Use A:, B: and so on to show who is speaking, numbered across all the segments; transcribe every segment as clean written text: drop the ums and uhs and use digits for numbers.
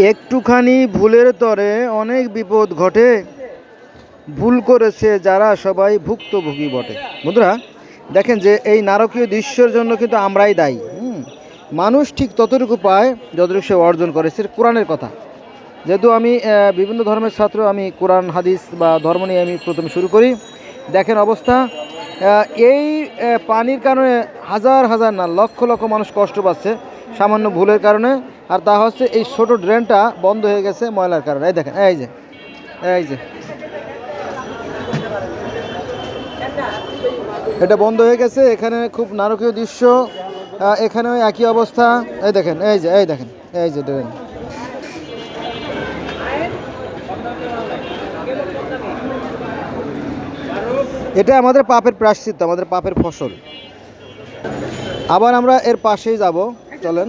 A: একটুখানি ভুলের তরে অনেক বিপদ ঘটে, ভুল করেছে যারা সবাই ভুক্তভোগী বটে। বন্ধুরা দেখেন যে এই নারকীয় দৃশ্যের জন্য কিন্তু আমরাই দায়ী। মানুষ ঠিক ততটুকু পায় যতটুকু সে অর্জন করেছে। কোরআনের কথা, যেহেতু আমি বিভিন্ন ধর্মের ছাত্র, আমি কোরআন হাদিস বা ধর্ম নিয়ে আমি প্রথমে শুরু করি। দেখেন অবস্থা, এই পানির কারণে হাজার হাজার না লক্ষ লক্ষ মানুষ কষ্ট পাচ্ছে সামান্য ভুলের কারণে। আর তা হচ্ছে এই ছোট ড্রেনটা বন্ধ হয়ে গেছে ময়লার কারণে। এই দেখেন, এই যে এটা বন্ধ হয়ে গেছে। এখানে খুব নারকীয় দৃশ্য, এখানেও একই অবস্থা। এই দেখেন, এই যে ড্রেন। এটা আমাদের পাপের প্রায়শ্চিত্ত, আমাদের পাপের ফসল। আবার আমরা এর পাশেই যাব, চলেন।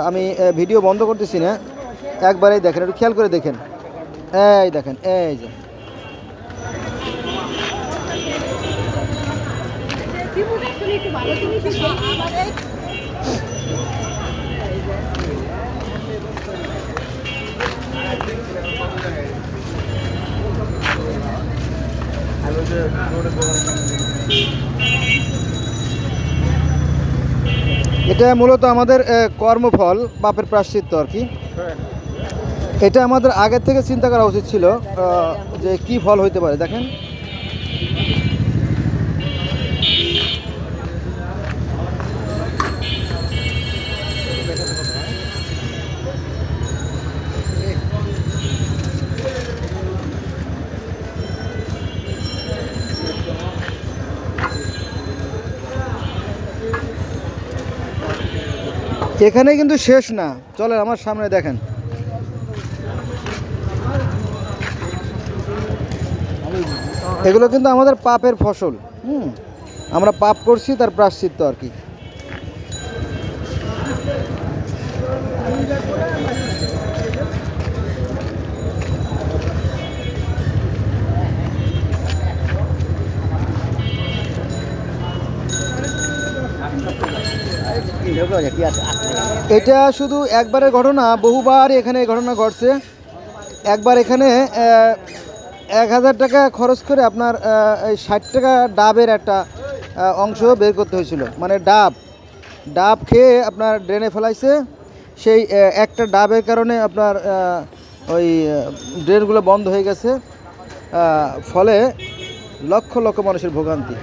A: আমি ভিডিও বন্ধ করতেছি না, একবারেই দেখেন, একটু খেয়াল করে দেখেন। এই দেখেন, এই যে এটা মূলত আমাদের কর্মফল, পাপের প্রায়শ্চিত্ত আর কি। এটা আমাদের আগের থেকে চিন্তা করা উচিত ছিল যে কি ফল হইতে পারে। দেখেন এখানে কিন্তু শেষ না, চলেন আমার সামনে দেখেন। এগুলো কিন্তু আমাদের পাপের ফসল। আমরা পাপ করছি, তার প্রায়শ্চিত্ত আর কি। এটা শুধু একবারের ঘটনা, বহুবার এখানে এই ঘটনা ঘটছে। একবার এখানে 1000 টাকা খরচ করে আপনার এই 60 টাকা ডাবের একটা অংশ বের করতে হয়েছিল। মানে ডাব খেয়ে আপনার ড্রেনে ফেলাইছে। সেই একটা ডাবের কারণে আপনার ওই ড্রেনগুলো বন্ধ হয়ে গেছে, ফলে লক্ষ লক্ষ মানুষের ভোগান্তি।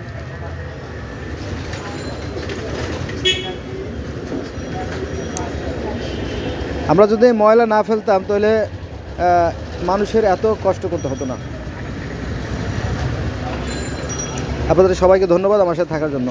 A: আমরা যদি ময়লা না ফেলতাম তাহলে মানুষের এত কষ্ট করতে হতো না। আপনাদের সবাইকে ধন্যবাদ আমার সাথে থাকার জন্য।